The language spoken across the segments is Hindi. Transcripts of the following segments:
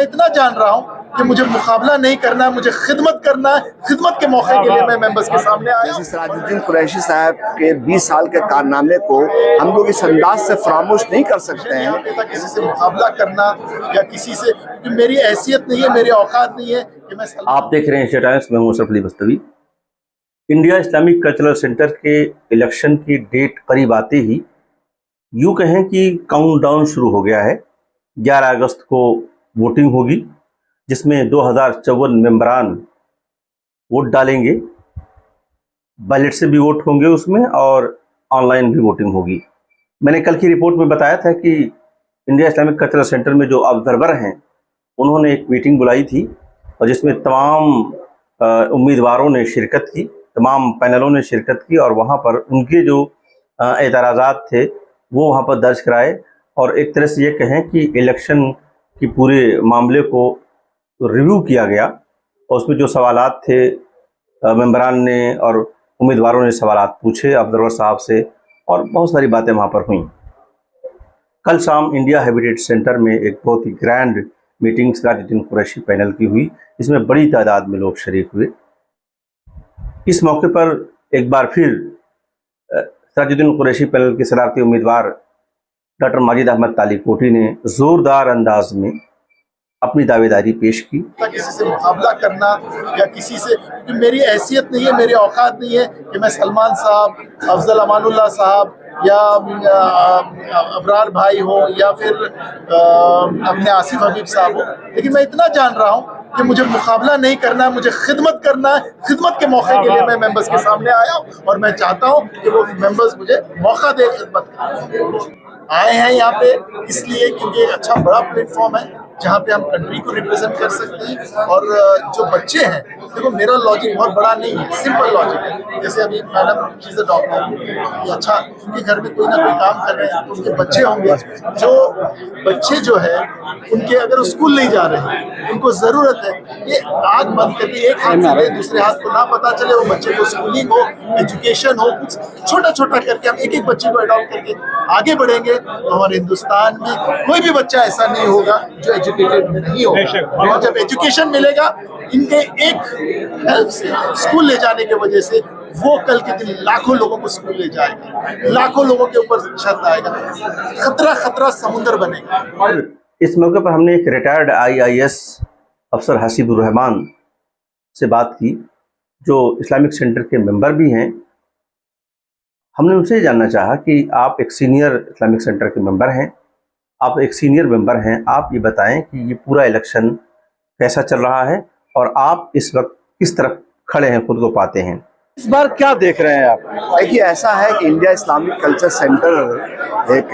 मैं इतना जान रहा हूँ कि मुझे मुकाबला नहीं करना है, मुझे खिदमत करना है। खिदमत के मौके के लिए मैं मेंबर्स के सामने आया। जैसे सिराजुद्दीन कुरैशी साहब के 20 साल के कारनामे को हम लोग इस अंदाज से फरामोश नहीं कर सकते हैं। किसी से मुकाबला करना या किसी से, मेरी हैसियत नहीं है, मेरी औकात नहीं है कि मैं। आप देख रहे हैं एशिया टाइम्स में, हूं Ashraf Ali Bastavi. India Islamic cultural centre के इलेक्शन की डेट करीब आते ही यूँ कहें कि काउंटडाउन शुरू हो गया है। 11 अगस्त को वोटिंग होगी, जिसमें 2054 मेंबरान वोट डालेंगे। बैलेट से भी वोट होंगे उसमें, और ऑनलाइन भी वोटिंग होगी। मैंने कल की रिपोर्ट में बताया था कि इंडिया इस्लामिक कल्चरल सेंटर में जो ऑब्जर्वर हैं, उन्होंने एक मीटिंग बुलाई थी, और जिसमें तमाम उम्मीदवारों ने शिरकत की, तमाम पैनलों ने शिरकत की, और वहाँ पर उनके जो एतराज़ात थे वो वहाँ पर दर्ज कराए। और एक तरह से ये कहें कि इलेक्शन की पूरे मामले को रिव्यू किया गया, और उसमें जो सवालात थे मेंबरान ने और उम्मीदवारों ने सवालात पूछे ऑब्जर्वर साहब से, और बहुत सारी बातें वहाँ पर हुई। कल शाम इंडिया हैबिटेट सेंटर में एक बहुत ही grand meeting Sirajuddin Qureshi panel की हुई। इसमें बड़ी तादाद में लोग शरीक हुए। इस मौके पर एक बार फिर सिराजुद्दीन कुरैशी पैनल के सदारती उम्मीदवार डॉक्टर माजिद अहमद तालीकोटी ने ज़ोरदार अंदाज में अपनी दावेदारी पेश की। किसी से मुकाबला करना या किसी से, मेरी हैसियत नहीं है, मेरी औकात नहीं है कि मैं सलमान साहब, अफजल अमानुल्लाह साहब या अबरार भाई हो या फिर अपने आसिफ हबीब साहब हो। लेकिन मैं इतना जान रहा हूँ कि मुझे मुकाबला नहीं करना है, मुझे खिदमत करना है। खिदमत के मौके के लिए मैं मेंबर्स के सामने आया हूँ, और मैं चाहता हूँ कि वो मेंबर्स मुझे मौका दे खिदमत करने। आए हैं यहाँ पे इसलिए क्योंकि एक अच्छा बड़ा प्लेटफॉर्म है जहाँ पे हम कंट्री को रिप्रेजेंट कर सकते हैं। और जो बच्चे हैं, देखो मेरा लॉजिक बहुत बड़ा नहीं है, सिंपल लॉजिक है। जैसे अभी madam she is a doctor, अच्छा उनके घर में कोई ना कोई काम कर रहे हैं, तो उनके बच्चे होंगे, जो बच्चे जो है उनके अगर स्कूल नहीं जा रहे हैं, उनको ज़रूरत है ये आँख बंद करके एक हाथ से दूसरे हाथ को ना पता चले, वो बच्चे को स्कूलिंग हो, एजुकेशन हो, कुछ छोटा छोटा करके हम एक एक बच्चे को अडॉप्ट करके आगे बढ़ेंगे तो हमारे हिंदुस्तान में कोई भी बच्चा ऐसा नहीं होगा जो एजुकेटेड नहीं होगा। और जब एजुकेशन मिलेगा इनके एक हेल्प से, स्कूल ले जाने की वजह से, वो कल के दिन लाखों लोगों को स्कूल ले जाएगा, लाखों लोगों के ऊपर छत आएगा, खतरा खतरा समुद्र बनेगा। इस मौके पर हमने एक रिटायर्ड IAS अफसर हसीबुर रहमान से बात की, जो इस्लामिक सेंटर के मेंबर भी हैं। हमने उनसे जानना चाहा कि आप एक सीनियर इस्लामिक सेंटर के मेंबर हैं, आप एक सीनियर मेंबर हैं, आप ये बताएं कि ये पूरा इलेक्शन कैसा चल रहा है और आप इस वक्त किस तरफ खड़े हैं, खुद को पाते हैं, इस बार क्या देख रहे हैं आप? देखिए, ऐसा है कि इंडिया इस्लामिक कल्चर सेंटर एक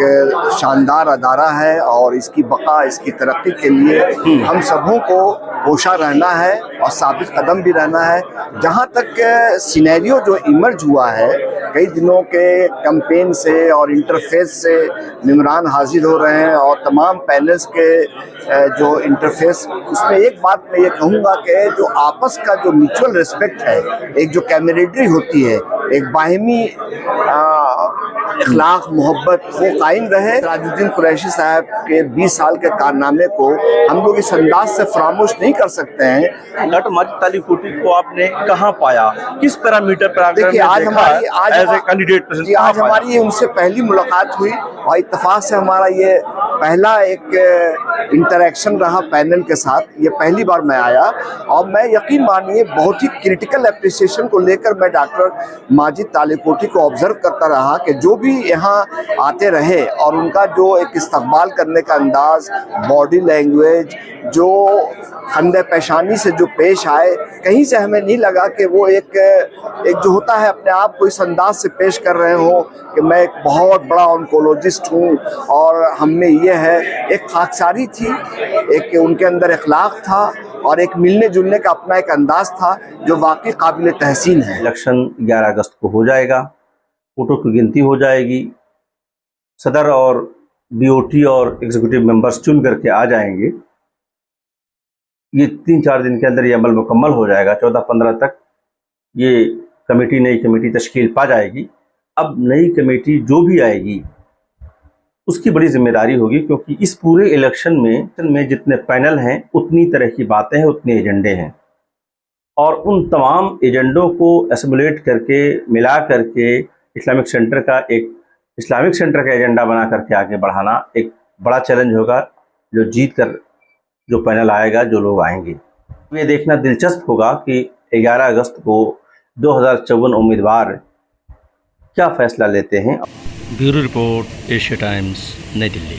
शानदार अदारा है, और इसकी बका, इसकी तरक्की के लिए हम सबों को कोशा रहना है और साबित कदम भी रहना है। जहाँ तक सिनेरियो जो इमर्ज हुआ है कई दिनों के कैंपेन से और इंटरफेस से, मेंबरान हाजिर हो रहे हैं और तमाम पैनल्स के जो इंटरफेस, उसमें एक बात मैं ये कहूँगा कि जो आपस का जो म्यूचुअल रिस्पेक्ट है, एक जो कैमरेडरी होती है, एक बाहिमी इखलाक मोहब्बत, वो कायम रहे। सिराजुद्दीन कुरैशी साहब के 20 साल के कारनामे को हम लोग इस अंदाज से फरामोश नहीं कर सकते हैं। डॉक्टर माजिद तालीकोटी को आपने कहाँ पाया, किस पैरामीटर पर? देखिए, आज हमारी उनसे पहली मुलाकात हुई और इत्तेफाक से हमारा ये पहला एक इंटरेक्शन रहा पैनल के साथ। ये पहली बार मैं आया, और मैं यकीन मानिए बहुत ही क्रिटिकल एप्रिसिएशन को लेकर मैं डॉक्टर माजिद तालीकोटी को ऑब्जर्व करता रहा कि जो भी यहाँ आते रहे और उनका जो एक इस्तकबाल करने का अंदाज, बॉडी लैंग्वेज, जो खंदे पेशानी से जो पेश आए, कहीं से हमें नहीं लगा कि वो एक जो होता है अपने आप को इस अंदाज से पेश कर रहे हो कि मैं एक बहुत बड़ा ऑन्कोलॉजिस्ट हूँ और हम में ये है। एक खाकसारी थी, एक उनके अंदर इखलाक था, और एक मिलने जुलने का अपना एक अंदाज था जो वाकई काबिल तहसीन है। इलेक्शन 11 अगस्त को हो जाएगा, वोटों की गिनती हो जाएगी, सदर और BOT और एग्जीक्यूटिव मेंबर्स चुन करके आ जाएंगे। ये 3-4 दिन के अंदर ये अमल मुकम्मल हो जाएगा। 14-15 तक ये कमेटी, नई कमेटी तश्कील पा जाएगी। अब नई कमेटी जो भी आएगी उसकी बड़ी जिम्मेदारी होगी, क्योंकि इस पूरे इलेक्शन में जितने पैनल हैं उतनी तरह की बातें हैं, उतने एजेंडे हैं, और उन तमाम एजेंडों को एसिमुलेट करके मिला करके इस्लामिक सेंटर का एजेंडा बना करके आगे बढ़ाना एक बड़ा चैलेंज होगा, जो जीत कर जो पैनल आएगा, जो लोग आएंगे। ये देखना दिलचस्प होगा कि 11 अगस्त को 2054 उम्मीदवार क्या फैसला लेते हैं। ब्यूरो रिपोर्ट, एशिया टाइम्स, नई दिल्ली।